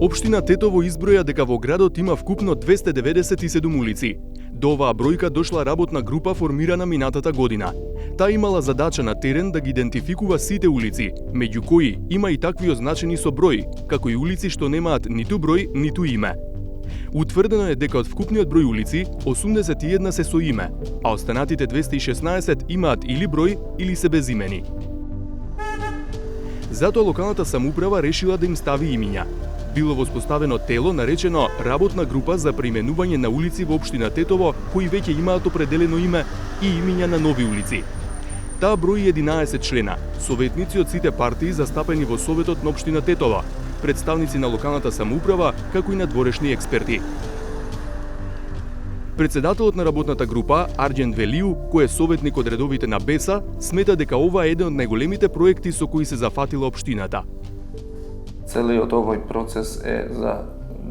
Општина Тетово изброја дека во градот има вкупно 297 улици. До оваа бројка дошла работна група формирана минатата година. Таа имала задача на терен да ги идентификува сите улици, меѓу кои има и такви означени со број, како и улици што немаат ниту број, ниту име. Утврдено е дека од вкупниот број улици, 81 се со име, а останатите 216 имаат или број или се без имени. Затоа локалната самоуправа решила да им стави имиња. Било воспоставено тело наречено Работна група за преименување на улици во општина Тетово, кои веќе имаат определено име и имиња на нови улици. Таа брои 11 члена, советници од сите партии застапени во Советот на општина Тетово, представници на локалната самоуправа, како и надворешни експерти. Председателот на работната група, Арџен Велију, кој е советник од редовите на БЕСА, смета дека ова е еден од најголемите проекти со кои се зафатила општината. Целиот овој процес е за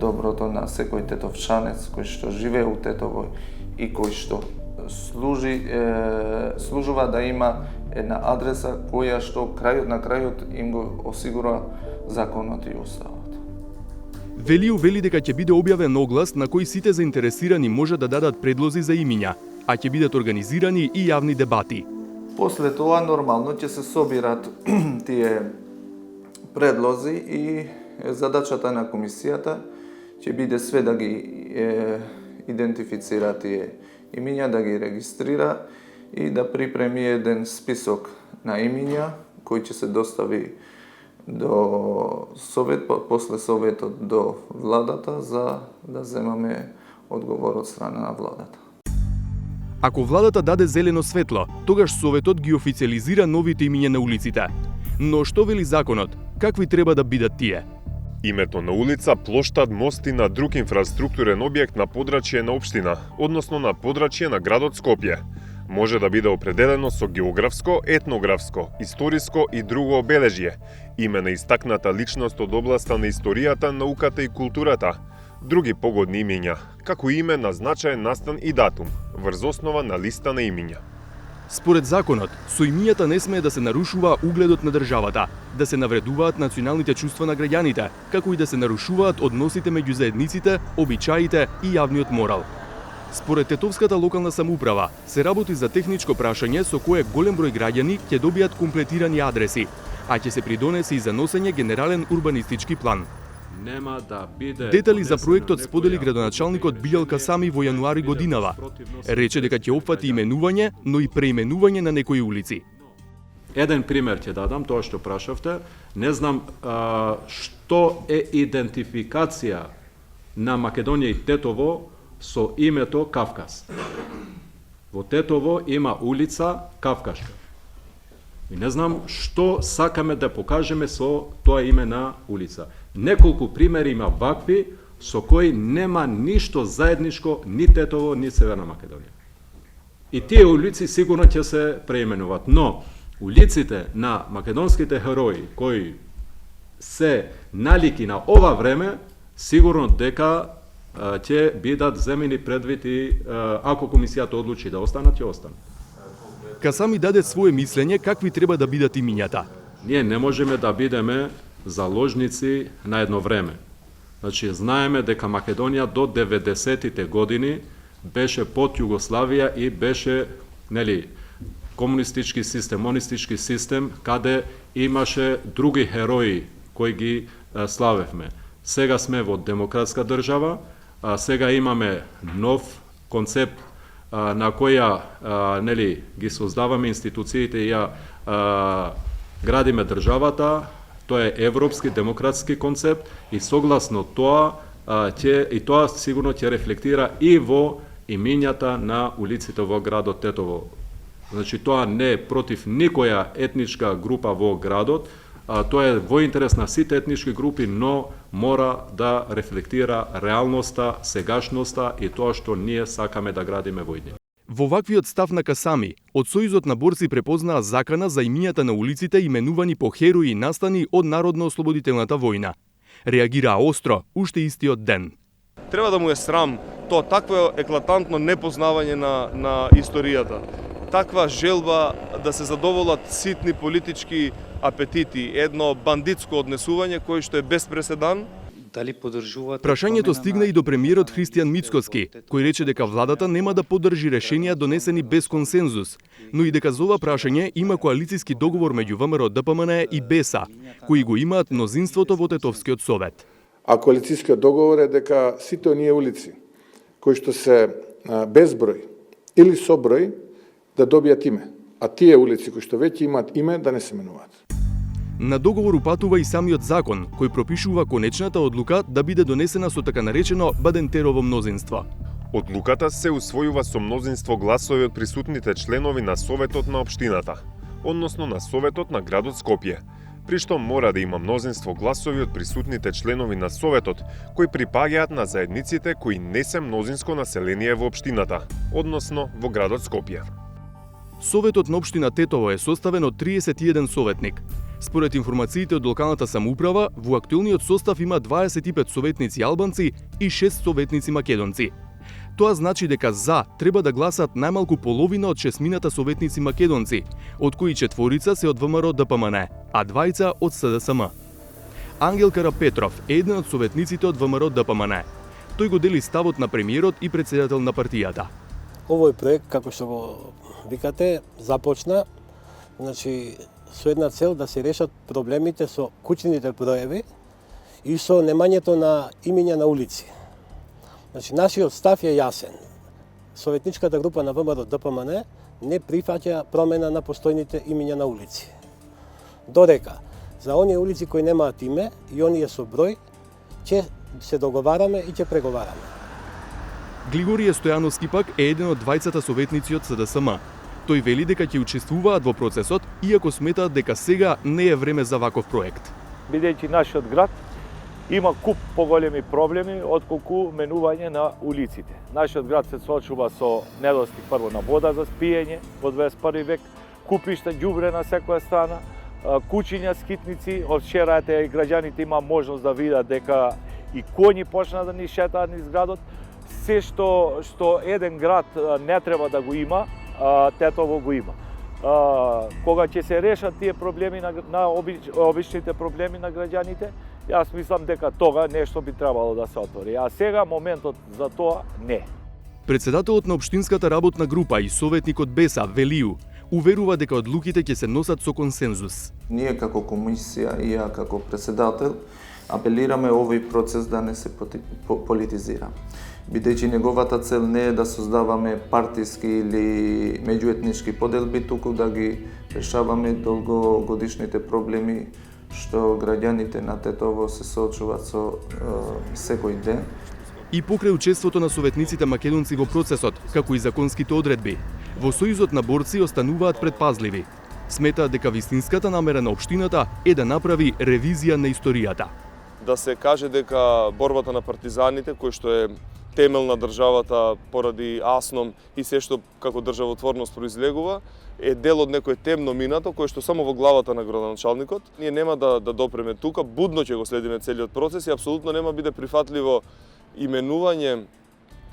доброто на секој тетовчанец кој што живее у Тетово и кој што служува да има една адреса која што крајот на крајот им го осигурува законот и уставот. Велију вели дека ќе биде објавен оглас на кој сите заинтересирани може да дадат предлози за имиња, а ќе бидат организирани и јавни дебати. После тоа нормално ќе се собират тие предлози и задачата на комисијата ќе биде све да ги идентифицира тие имиња, да ги регистрира и да припреми еден список на имиња кој ќе се достави до совет, после советот до владата за да земаме одговор од страна на владата. Ако владата даде зелено светло, тогаш советот ги официализира новите имиња на улиците. Но што вели законот? Какви треба да бидат тие? Името на улица, плоштад, мост и на друг инфраструктурен објект на подрачје на општина, односно на подрачје на градот Скопје. Може да биде определено со географско, етнографско, историско и друго обележје, име на истакната личност од областа на историјата, науката и културата, други погодни имиња, како име на значаен настан и датум, врз основа на листа на имиња. Според законот, со имињата не смее да се нарушува угледот на државата, да се навредуваат националните чувства на граѓаните, како и да се нарушуваат односите меѓу заедниците, обичаите и јавниот морал. Според Тетовската локална самоуправа, се работи за техничко прашање со кое голем број граѓани ќе добијат комплетирани адреси, а ќе се придонесе и за носење генерален урбанистички план. Детали за проектот сподели градоначалникот Билјал Касами во јануари годинава. Рече дека ќе опфати именување, но и преименување на некои улици. Еден пример ќе дадам, тоа што прашавте. Не знам што е идентификација на Македонија и Тетово со името Кавказ. Во Тетово има улица Кавкашка. И не знам што сакаме да покажеме со тоа име на улица. Неколку примери има вакви со кои нема ништо заедничко ни Тетово, ни Северна Македонија. И тие улици сигурно ќе се преименуваат, но улиците на македонските херои кои се налики на ова време, сигурно дека ќе бидат земени предвид и ако комисијата одлучи да останат, ќе останат. Касами даде свое мислење какви треба да бидат имињата. Ние не можеме да бидеме заложници на едно време. Значи, знаеме дека Македонија до 90-тите години беше под Југославија и беше, комунистички систем, монистички систем, каде имаше други херои кои ги славевме. Сега сме во демократска држава, сега имаме нов концепт на која ги создаваме институциите и ја градиме државата. Тоа е европски демократски концепт и согласно тоа тоа сигурно ќе рефлектира и во имињата на улиците во градот Тетово. Значи тоа не е против никоја етничка група во градот, тоа е во интерес на сите етнички групи, но мора да рефлектира реалноста, сегашноста и тоа што ние сакаме да градиме во иднина. Во ваквиот став на Касами, од Сојузот на борци препознаа закана за имињата на улиците именувани по херои и настани од Народно-ослободителната војна. Реагираа остро уште истиот ден. Треба да му е срам тоа такво еклатантно непознавање на историјата. Таква желба да се задоволат ситни политички апетити, едно бандитско однесување кој што е без преседан. Дали поддржуваат Прашањето стигна и до премиерот Христијан Мицкоски, кој рече дека владата нема да поддржи решенија донесени без консензус, но и дека за ова прашање има коалициски договор меѓу ВМРО ДПМН и БЕСА, кои го имаат мнозинството во Тетовскиот совет. А коалицијскиот договор е дека сите оние улици кои што се без број или со број да добијат име, а тие улици кои што веќе имаат име да не се менуваат. На договор упатува и самиот закон, кој пропишува конечната одлука да биде донесена со така наречено Бадентерово мнозинство. Одлуката се усвојува со мнозинство гласови од присутните членови на Советот на општината, односно на Советот на градот Скопје, при што мора да има мнозинство гласови од присутните членови на Советот, кои припаѓаат на заедниците кои не се мнозинско население во општината, односно во градот Скопје. Советот на општина Тетово е составен од 31 советник. Според информациите од локалната самоуправа, во актуелниот состав има 25 советници албанци и 6 советници македонци. Тоа значи дека за треба да гласат најмалку половина од 6 советници македонци, од кои 4 се од ВМРО ДПМН, а 2 од СДСМ. Ангел Карапетров е еден од советниците од ВМРО ДПМН. Тој го дели ставот на премиерот и председател на партијата. Овој проект, како што го викате, започна со една цел да се решат проблемите со куќните броеви и со немањето на имиња на улици. Нашиот став е јасен. Советничката група на ВМРО ДПМН не прифаќа промена на постојните имиња на улици. Додека за оние улици кои немаат име и оние со број, ќе се договараме и ќе преговараме. Глигорije Стојановски пак е еден од 2 советници од СДСМ. Тој вели дека ќе учествуваат во процесот, иако сметаат дека сега не е време за ваков проект. Бидејќи нашиот град има куп поголеми проблеми отколку менување на улиците. Нашиот град се соочува со недостиг прво на вода за спиење во 21 век, купишта ѓубре на секоја страна, кучиња, скитници. Од вчера и граѓаните има можност да видат дека и коњи почна да ни шетаат низ градот. Се што еден град не треба да го има, Тетово го има. Кога ќе се решат тие проблеми на обичните проблеми на граѓаните, јас мислам дека тога нешто би требало да се отвори. А сега моментот за тоа не. Председателот на општинската работна група и советникот БЕСА Велију уверува дека одлуките ќе се носат со консензус. Ние како комисија и ја како председател апелираме овој процес да не се политизира. Бидејќи неговата цел не е да создаваме партиски или меѓуетнички поделби, туку да ги решаваме долгогодишните проблеми што граѓаните на Тетово се соочуваат со секој ден. И покрај учеството на советниците македонци во процесот, како и законските одредби, во Сојузот на борци остануваат предпазливи. Сметаат дека вистинската намера на општината е да направи ревизија на историјата. Да се каже дека борбата на партизаните, кој што е темел на државата поради АСНОМ и се што како државотворност произлегува, е дел од некој темно минато, кој што само во главата на градоначалникот. Ние нема да допреме тука, будно ќе го следиме целиот процес и апсолутно нема биде прифатливо именување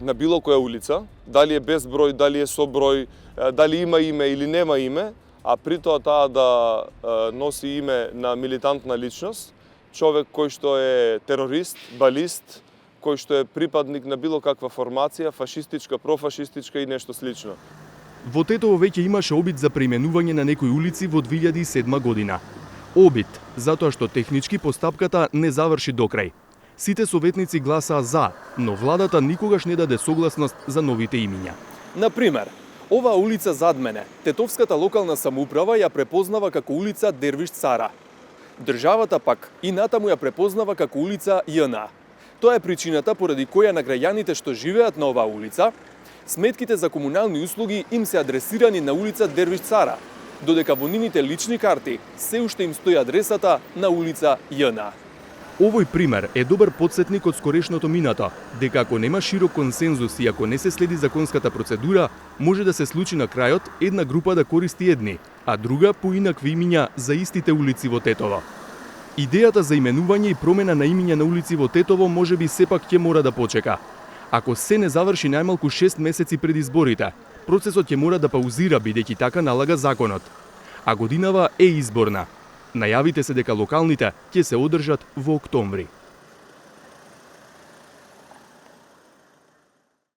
на било која улица, дали е без број, дали е со број, дали има име или нема име, а при тоа таа да носи име на милитантна личност, човек кој што е терорист, балист, кој што е припадник на било каква формација, фашистичка, профашистичка и нешто слично. Во Тетово веќе имаше обид за преименување на некои улици во 2007 година. Обид, затоа што технички постапката не заврши до крај. Сите советници гласаа за, но владата никогаш не даде согласност за новите имиња. Например, оваа улица зад мене, Тетовската локална самоуправа ја препознава како улица Дервиш Цара. Државата пак и натаму ја препознава како улица ЈНА. Тоа е причината поради која на граѓаните што живеат на оваа улица, сметките за комунални услуги им се адресирани на улица Дервиш Цара, додека во нивните лични карти се уште им стои адресата на улица ЈНА. Овој пример е добар потсетник од скорешното минато, дека ако нема широк консензус и ако не се следи законската процедура, може да се случи на крајот една група да користи едни, а друга поинакви имиња за истите улици во Тетово. Идејата за именување и промена на имиња на улици во Тетово можеби сепак ќе мора да почека. Ако се не заврши најмалку 6 месеци пред изборите, процесот ќе мора да паузира бидејќи така налага законот. А годинава е изборна. Најавите се дека локалните ќе се одржат во октомври.